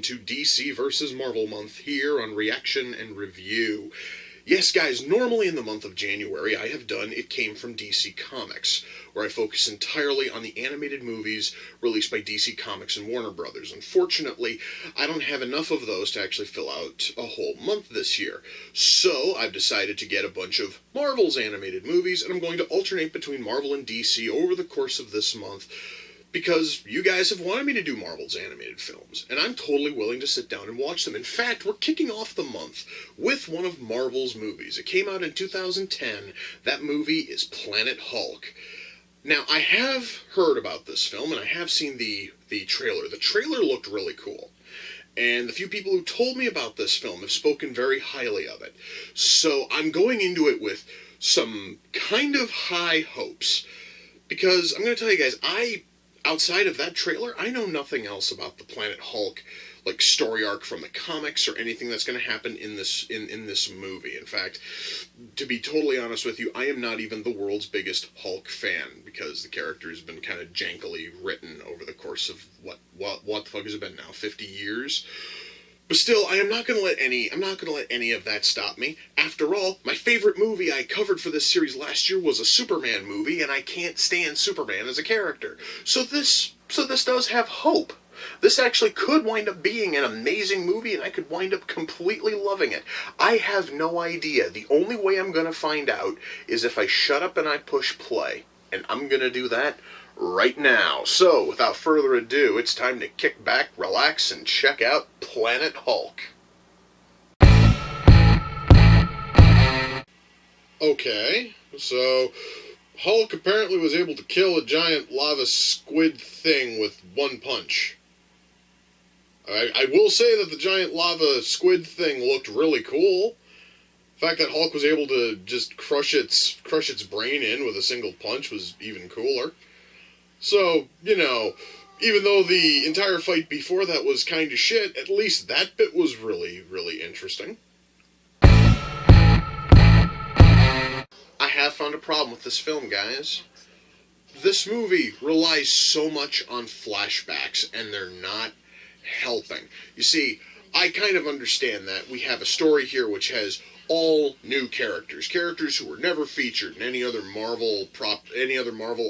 into DC versus Marvel month here on Reaction and Review. Yes, guys, normally in the month of January I have done It Came from DC Comics, where I focus entirely on the animated movies released by DC Comics and Warner Brothers. Unfortunately, I don't have enough of those to actually fill out a whole month this year. So I've decided to get a bunch of Marvel's animated movies, and I'm going to alternate between Marvel and DC over the course of this month, because you guys have wanted me to do Marvel's animated films, and I'm totally willing to sit down and watch them. In fact, we're kicking off the month with one of Marvel's movies. It came out in 2010. That movie is Planet Hulk. Now, I have heard about this film, and I have seen the trailer. The trailer looked really cool, and the few people who told me about this film have spoken very highly of it. So I'm going into it with some kind of high hopes, because I'm going to tell you guys, outside of that trailer, I know nothing else about the Planet Hulk, like, story arc from the comics or anything that's going to happen in this movie. In fact, to be totally honest with you, I am not even the world's biggest Hulk fan, because the character has been kind of jankily written over the course of what the fuck has it been now, 50 years? But still, I'm not going to let any of that stop me. After all, my favorite movie I covered for this series last year was a Superman movie, and I can't stand Superman as a character. So this does have hope. This actually could wind up being an amazing movie, and I could wind up completely loving it. I have no idea. The only way I'm going to find out is if I shut up and I push play. And I'm going to do that right now. So, without further ado, it's time to kick back, relax, and check out Planet Hulk. Okay, so Hulk apparently was able to kill a giant lava squid thing with one punch. I will say that the giant lava squid thing looked really cool. The fact that Hulk was able to just crush its brain in with a single punch was even cooler. So, you know, even though the entire fight before that was kind of shit, at least that bit was really, really interesting. I have found a problem with this film, guys. This movie relies so much on flashbacks, and they're not helping. You see, I kind of understand that we have a story here which has all new characters who were never featured in any other Marvel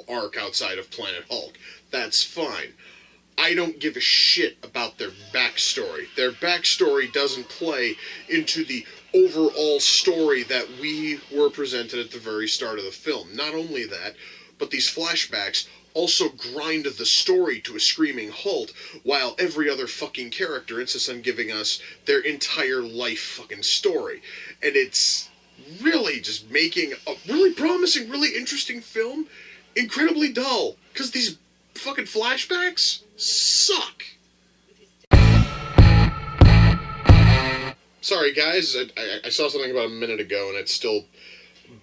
arc outside of Planet Hulk. That's fine. I don't give a shit about their backstory. Their backstory doesn't play into the overall story that we were presented at the very start of the film. Not only that, but these flashbacks also grind the story to a screaming halt, while every other fucking character insists on giving us their entire life fucking story. And it's really just making a really promising, really interesting film incredibly dull, because these fucking flashbacks suck. Sorry guys, I saw something about a minute ago and it's still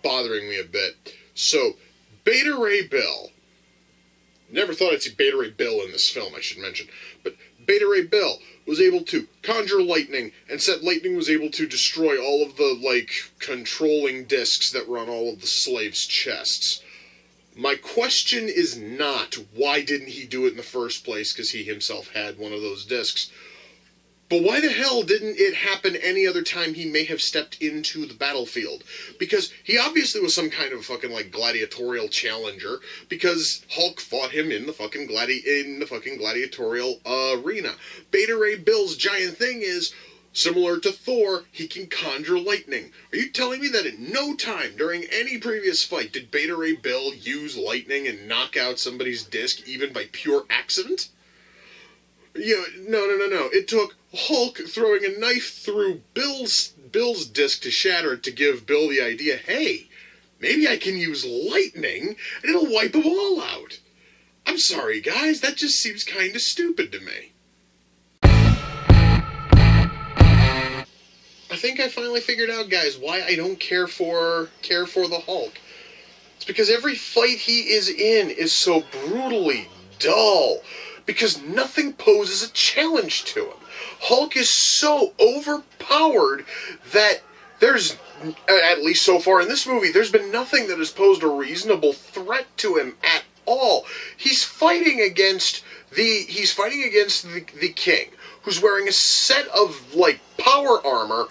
bothering me a bit. So, Beta Ray Bill. Never thought I'd see Beta Ray Bill in this film, I should mention. But Beta Ray Bill was able to conjure lightning, and said lightning was able to destroy all of the, controlling discs that were on all of the slaves' chests. My question is not, why didn't he do it in the first place, because he himself had one of those discs. But why the hell didn't it happen any other time he may have stepped into the battlefield? Because he obviously was some kind of fucking, gladiatorial challenger, because Hulk fought him in the fucking gladiatorial arena. Beta Ray Bill's giant thing is, similar to Thor, he can conjure lightning. Are you telling me that in no time during any previous fight did Beta Ray Bill use lightning and knock out somebody's disc even by pure accident? No. It took Hulk throwing a knife through Bill's disc to shatter it to give Bill the idea, hey, maybe I can use lightning and it'll wipe them all out. I'm sorry, guys, that just seems kind of stupid to me. I think I finally figured out, guys, why I don't care for the Hulk. It's because every fight he is in is so brutally dull, because nothing poses a challenge to him. Hulk is so overpowered that there's, at least so far in this movie, there's been nothing that has posed a reasonable threat to him at all. He's fighting against the king, who's wearing a set of, like, power armor,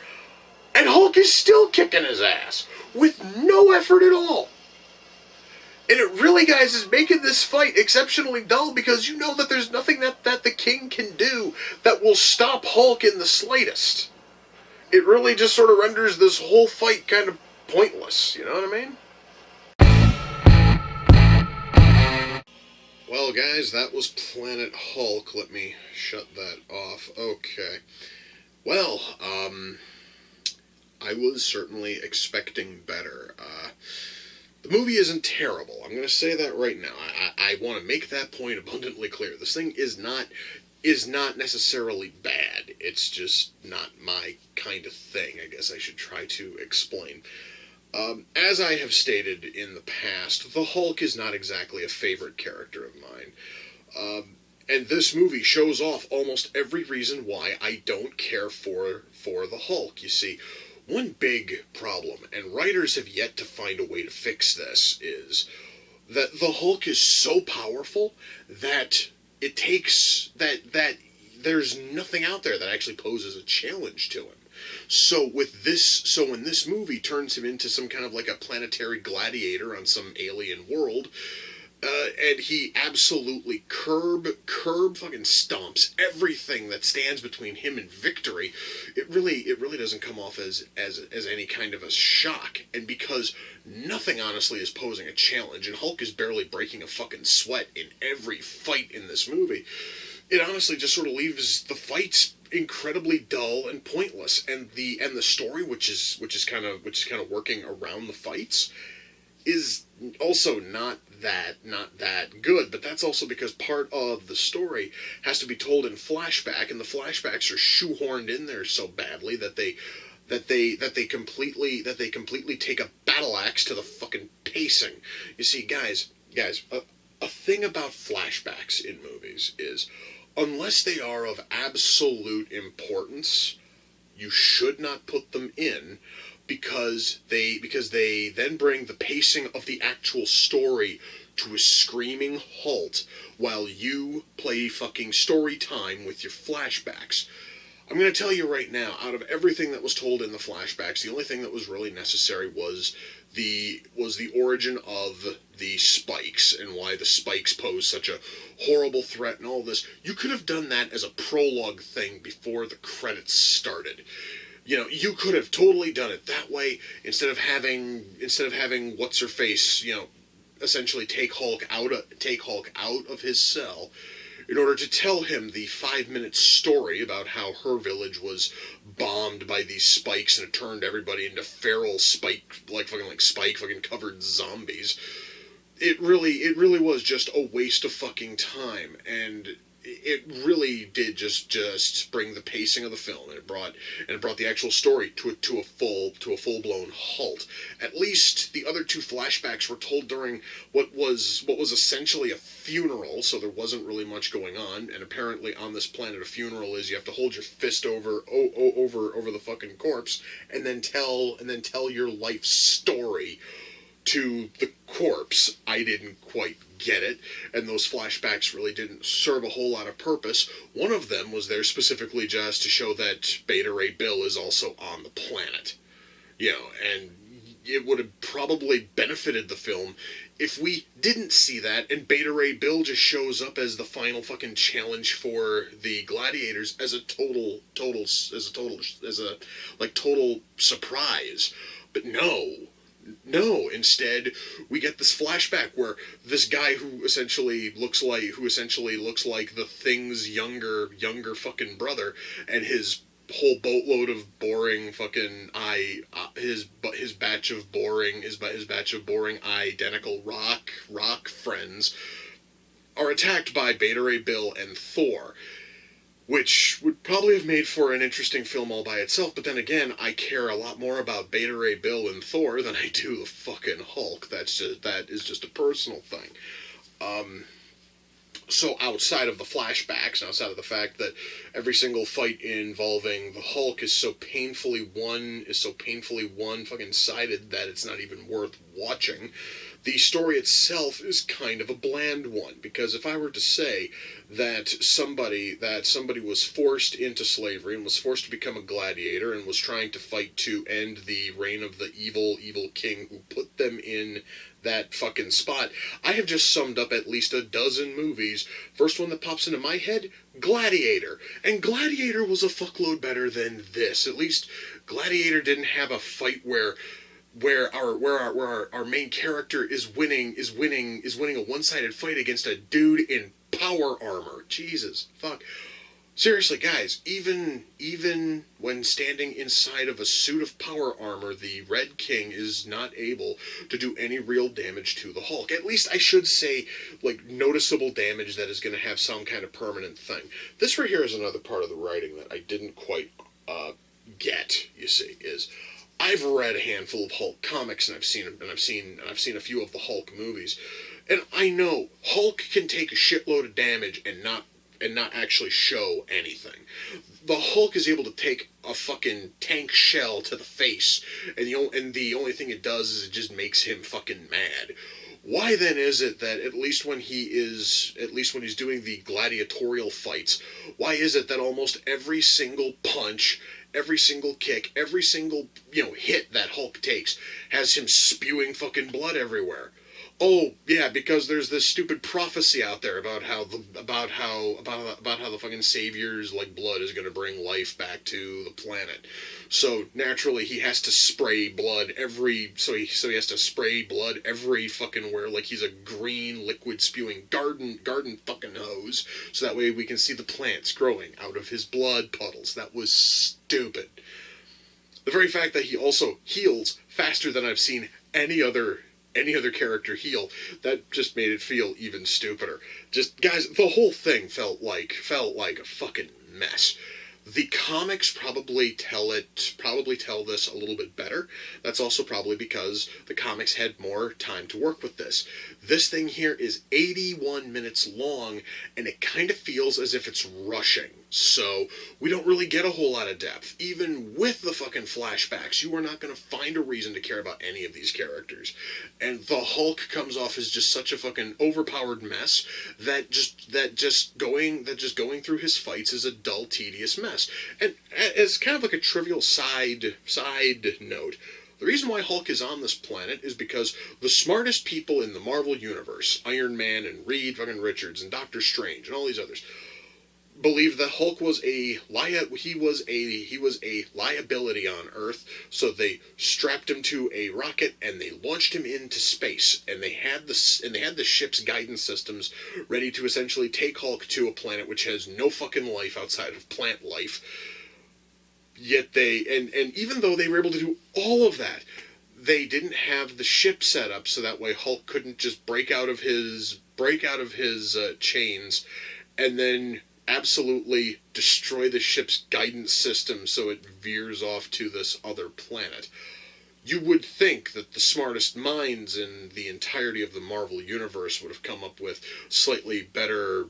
and Hulk is still kicking his ass with no effort at all. And it really, guys, is making this fight exceptionally dull because you know that there's nothing that the King can do that will stop Hulk in the slightest. It really just sort of renders this whole fight kind of pointless, you know what I mean? Well, guys, that was Planet Hulk. Let me shut that off. Okay. Well, I was certainly expecting better. The movie isn't terrible. I'm going to say that right now. I want to make that point abundantly clear. This thing is not necessarily bad. It's just not my kind of thing, I guess I should try to explain. As I have stated in the past, the Hulk is not exactly a favorite character of mine. And this movie shows off almost every reason why I don't care for the Hulk. You see, one big problem, and writers have yet to find a way to fix this, is that the Hulk is so powerful that it takes that there's nothing out there that actually poses a challenge to him. So when this movie turns him into some kind of like a planetary gladiator on some alien world, and he absolutely curb fucking stomps everything that stands between him and victory, it really doesn't come off as any kind of a shock. And because nothing honestly is posing a challenge, and Hulk is barely breaking a fucking sweat in every fight in this movie, it honestly just sort of leaves the fights incredibly dull and pointless, and the story, which is kind of working around the fights, is also not that good. But that's also because part of the story has to be told in flashback, and the flashbacks are shoehorned in there so badly that they completely take a battle axe to the fucking pacing. You see, guys, a thing about flashbacks in movies is, unless they are of absolute importance, you should not put them in, because they then bring the pacing of the actual story to a screaming halt while you play fucking story time with your flashbacks. I'm going to tell you right now, out of everything that was told in the flashbacks, the only thing that was really necessary was the origin of the spikes and why the spikes pose such a horrible threat and all this. You could have done that as a prologue thing before the credits started. You know, you could have totally done it that way instead of having what's her face, you know, essentially take Hulk out of his cell in order to tell him the 5-minute story about how her village was bombed by these spikes and it turned everybody into feral spike covered zombies. It really was just a waste of fucking time, and it really did just bring the pacing of the film, and it brought the actual story to a full blown halt. At least the other two flashbacks were told during what was essentially a funeral, so there wasn't really much going on. And apparently on this planet, a funeral is you have to hold your fist over the fucking corpse and then tell your life story to the corpse. I didn't quite get it, and those flashbacks really didn't serve a whole lot of purpose. One of them was there specifically just to show that Beta Ray Bill is also on the planet. You know, and it would have probably benefited the film if we didn't see that, and Beta Ray Bill just shows up as the final fucking challenge for the gladiators as a total surprise. But no, instead we get this flashback where this guy who essentially looks like the Thing's younger fucking brother, and his whole boatload of boring fucking his batch of boring identical rock friends are attacked by Beta Ray Bill and Thor, which would probably have made for an interesting film all by itself. But then again, I care a lot more about Beta Ray Bill and Thor than I do the fucking Hulk. That is just a personal thing. So outside of the flashbacks, and outside of the fact that every single fight involving the Hulk is so painfully one fucking sided that it's not even worth watching, the story itself is kind of a bland one. Because if I were to say that somebody was forced into slavery and was forced to become a gladiator and was trying to fight to end the reign of the evil king who put them in that fucking spot, I have just summed up at least a dozen movies. First one that pops into my head, Gladiator. And Gladiator was a fuckload better than this. At least Gladiator didn't have a fight where our main character is winning a one-sided fight against a dude in power armor. Jesus fuck. Seriously, guys, even when standing inside of a suit of power armor, the Red King is not able to do any real damage to the Hulk. At least I should say, like, noticeable damage that is going to have some kind of permanent thing. This right here is another part of the writing that I didn't quite get, you see, is I've read a handful of Hulk comics, and I've seen a few of the Hulk movies, and I know Hulk can take a shitload of damage and not actually show anything. The Hulk is able to take a fucking tank shell to the face, and the only thing it does is it just makes him fucking mad. Why then is it that at least when he's doing the gladiatorial fights, why is it that almost every single punch, every single kick, every single hit that Hulk takes has him spewing fucking blood everywhere? Oh yeah, because there's this stupid prophecy out there about how the fucking Savior's like blood is going to bring life back to the planet. So naturally he has to spray blood every fucking where, like he's a green liquid spewing garden fucking hose, so that way we can see the plants growing out of his blood puddles. That was stupid. The very fact that he also heals faster than I've seen any other character heal, that just made it feel even stupider. Just, guys, the whole thing felt like a fucking mess. The comics probably tell this a little bit better. That's also probably because the comics had more time to work with this. This thing here is 81 minutes long, and it kind of feels as if it's rushing. So we don't really get a whole lot of depth. Even with the fucking flashbacks, you are not going to find a reason to care about any of these characters. And the Hulk comes off as just such a fucking overpowered mess that just going through his fights is a dull, tedious mess. And as kind of like a trivial side note, the reason why Hulk is on this planet is because the smartest people in the Marvel Universe, Iron Man and Reed fucking Richards and Doctor Strange and all these others, believe that Hulk was a liability on Earth, so they strapped him to a rocket and they launched him into space, and they had the ship's guidance systems ready to essentially take Hulk to a planet which has no fucking life outside of plant life. Yet even though they were able to do all of that, they didn't have the ship set up so that way Hulk couldn't just break out of his chains and then absolutely destroy the ship's guidance system so it veers off to this other planet. You would think that the smartest minds in the entirety of the Marvel Universe would have come up with slightly better,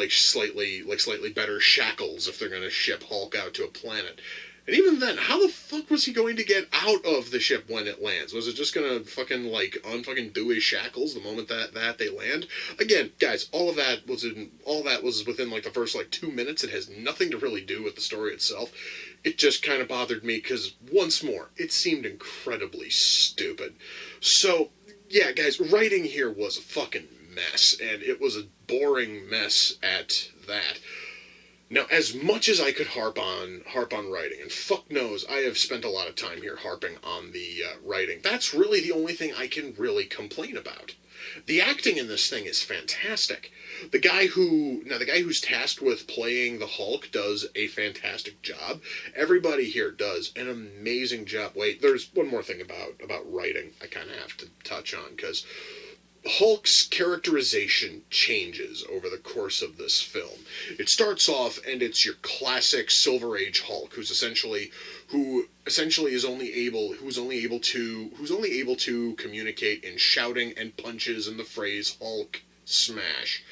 slightly better shackles if they're going to ship Hulk out to a planet. And even then, how the fuck was he going to get out of the ship when it lands? Was it just gonna fucking unfucking do his shackles the moment that they land? Again, guys, all that was within like the first 2 minutes. It has nothing to really do with the story itself. It just kind of bothered me because once more, it seemed incredibly stupid. So yeah, guys, writing here was a fucking mess, and it was a boring mess at that. Now, as much as I could harp on writing, and fuck knows I have spent a lot of time here harping on the writing, that's really the only thing I can really complain about. The acting in this thing is fantastic. The guy who's tasked with playing the Hulk does a fantastic job. Everybody here does an amazing job. Wait, there's one more thing about writing I kind of have to touch on, because Hulk's characterization changes over the course of this film. It starts off, and it's your classic Silver Age Hulk, who essentially is only able to communicate in shouting and punches and the phrase Hulk smash.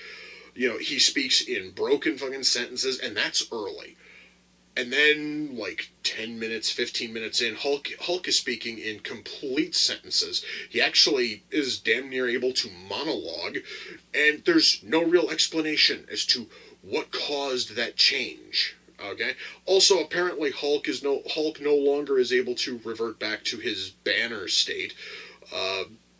You know, he speaks in broken fucking sentences, and that's early. And then, like, 10 minutes, 15 minutes in, Hulk is speaking in complete sentences. He actually is damn near able to monologue, and there's no real explanation as to what caused that change. Okay? Also, apparently Hulk no longer is able to revert back to his Banner state.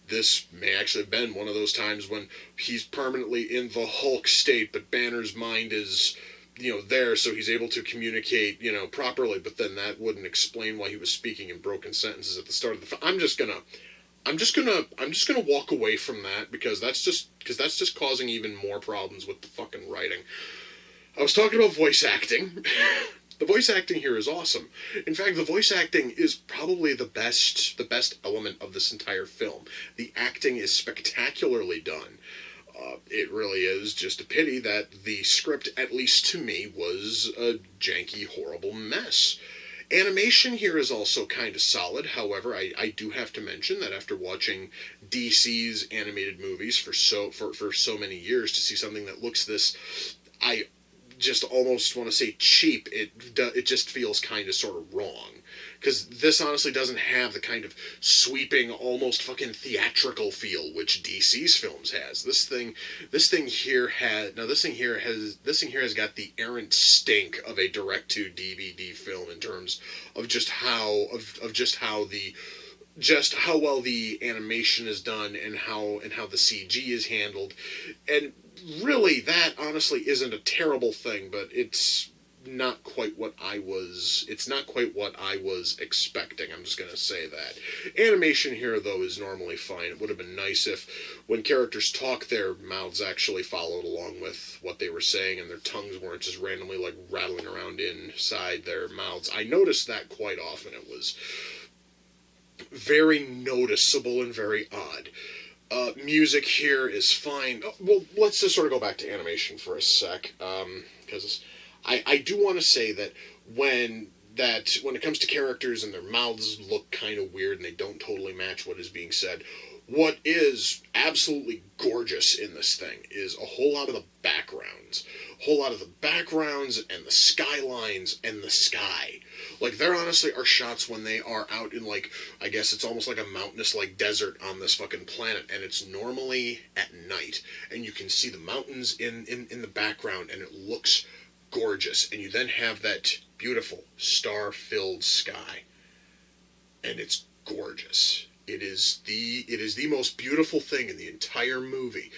This may actually have been one of those times when he's permanently in the Hulk state, but Banner's mind is, you know, there, so he's able to communicate, you know, properly, but then that wouldn't explain why he was speaking in broken sentences at the start of the film. I'm just gonna walk away from that because that's just causing even more problems with the fucking writing. I was talking about voice acting. The voice acting here is awesome. In fact, the voice acting is probably the best element of this entire film. The acting is spectacularly done. It really is just a pity that the script, at least to me, was a janky, horrible mess. Animation here is also kind of solid. However, I do have to mention that after watching DC's animated movies for so many years, to see something that looks this, I just almost want to say cheap. It just feels kind of sort of wrong. Because this honestly doesn't have the kind of sweeping, almost fucking theatrical feel which DC's films has. This thing here has got the errant stink of a direct-to-DVD film in terms of just how well the animation is done and how the CG is handled. And really, that honestly isn't a terrible thing, but it's not quite what I was expecting. I'm just going to say that. Animation here, though, is normally fine. It would have been nice if, when characters talk, their mouths actually followed along with what they were saying, and their tongues weren't just randomly, like, rattling around inside their mouths. I noticed that quite often. It was very noticeable and very odd. Music here is fine. Well, let's just sort of go back to animation for a sec, because I do want to say that when it comes to characters and their mouths look kind of weird and they don't totally match what is being said, what is absolutely gorgeous in this thing is a whole lot of the backgrounds. A whole lot of the backgrounds and the skylines and the sky. Like, there honestly are shots when they are out in, like, I guess it's almost like a mountainous, like, desert on this fucking planet, and it's normally at night, and you can see the mountains in the background, and it looks gorgeous, and you then have that beautiful star-filled sky, and it's gorgeous. It is the most beautiful thing in the entire movie.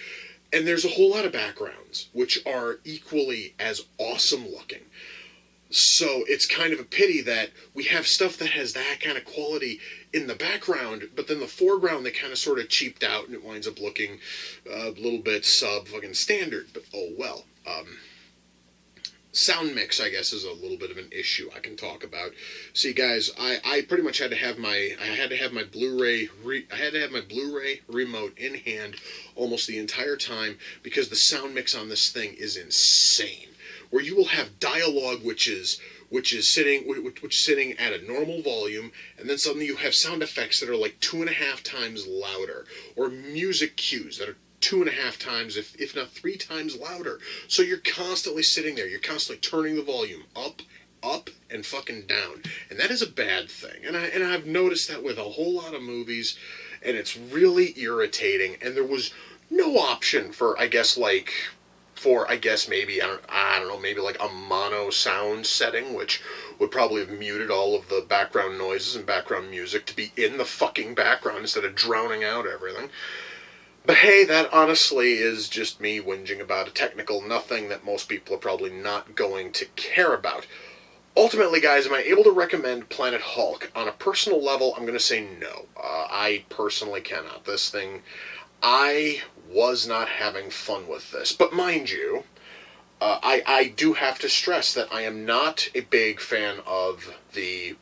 And there's a whole lot of backgrounds, which are equally as awesome looking. So it's kind of a pity that we have stuff that has that kind of quality in the background, but then the foreground, they kind of sort of cheaped out, and it winds up looking a little bit fucking standard, but oh well. Sound mix, I guess, is a little bit of an issue I can talk about. See, guys, I pretty much had to have my Blu-ray remote in hand almost the entire time because the sound mix on this thing is insane. Where you will have dialogue which is sitting at a normal volume, and then suddenly you have sound effects that are like 2.5 times louder, or music cues that are 2.5 times, if not 3 times louder. So you're constantly sitting there. You're constantly turning the volume up, and fucking down. And that is a bad thing. And I've noticed that with a whole lot of movies, and it's really irritating. And there was no option for, maybe, I don't know, maybe like a mono sound setting, which would probably have muted all of the background noises and background music to be in the fucking background instead of drowning out everything. But hey, that honestly is just me whinging about a technical nothing that most people are probably not going to care about. Ultimately, guys, am I able to recommend Planet Hulk? On a personal level, I'm going to say no. I personally cannot. This thing, I was not having fun with this. But mind you, I do have to stress that I am not a big fan of the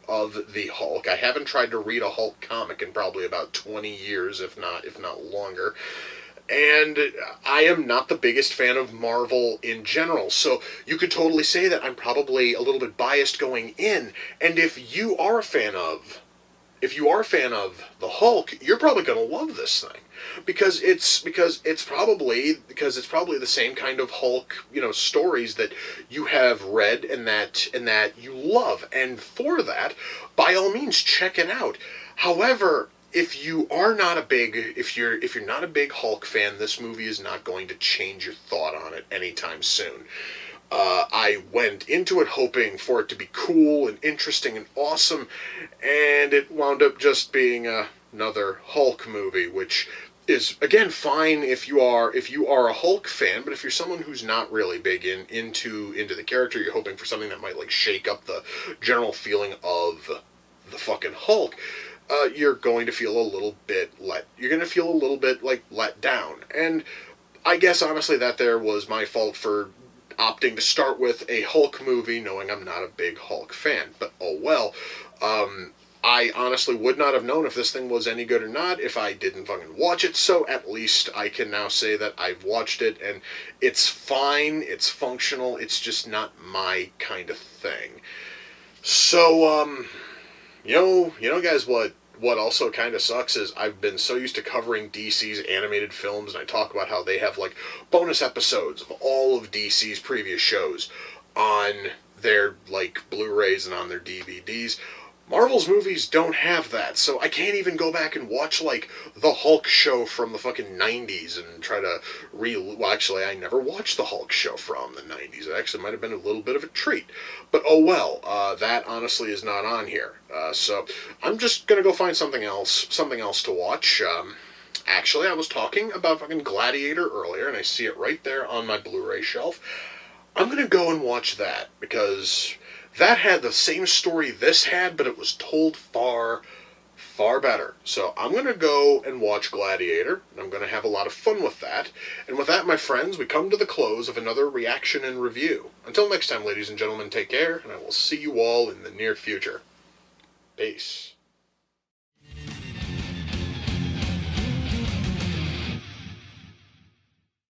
Hulk. I haven't tried to read a Hulk comic in probably about 20 years, if not longer. And I am not the biggest fan of Marvel in general, so you could totally say that I'm probably a little bit biased going in. And if you are a fan of if you are a fan of the Hulk, you're probably going to love this thing because it's probably the same kind of Hulk, stories that you have read and that you love, and for that, by all means, check it out. However, if you're not a big Hulk fan, this movie is not going to change your thought on it anytime soon. I went into it hoping for it to be cool and interesting and awesome, and it wound up just being another Hulk movie, which is again fine if you are a Hulk fan, but if you're someone who's not really big into the character, you're hoping for something that might like shake up the general feeling of the fucking Hulk. You're going to feel a little bit like let down, and I guess honestly that there was my fault for opting to start with a Hulk movie, knowing I'm not a big Hulk fan. But oh well. I honestly would not have known if this thing was any good or not if I didn't fucking watch it, so at least I can now say that I've watched it, and it's fine, it's functional, it's just not my kind of thing. So, guys, what also kind of sucks is I've been so used to covering DC's animated films, and I talk about how they have, like, bonus episodes of all of DC's previous shows on their, like, Blu-rays and on their DVDs. Marvel's movies don't have that, so I can't even go back and watch, like, the Hulk show from the fucking 90s and try to well, actually, I never watched the Hulk show from the 90s. It actually might have been a little bit of a treat. But oh well, that honestly is not on here. So I'm just gonna go find something else to watch. Actually, I was talking about fucking Gladiator earlier, and I see it right there on my Blu-ray shelf. I'm gonna go and watch that, because that had the same story this had, but it was told far, far better. So I'm going to go and watch Gladiator, and I'm going to have a lot of fun with that. And with that, my friends, we come to the close of another reaction and review. Until next time, ladies and gentlemen, take care, and I will see you all in the near future. Peace.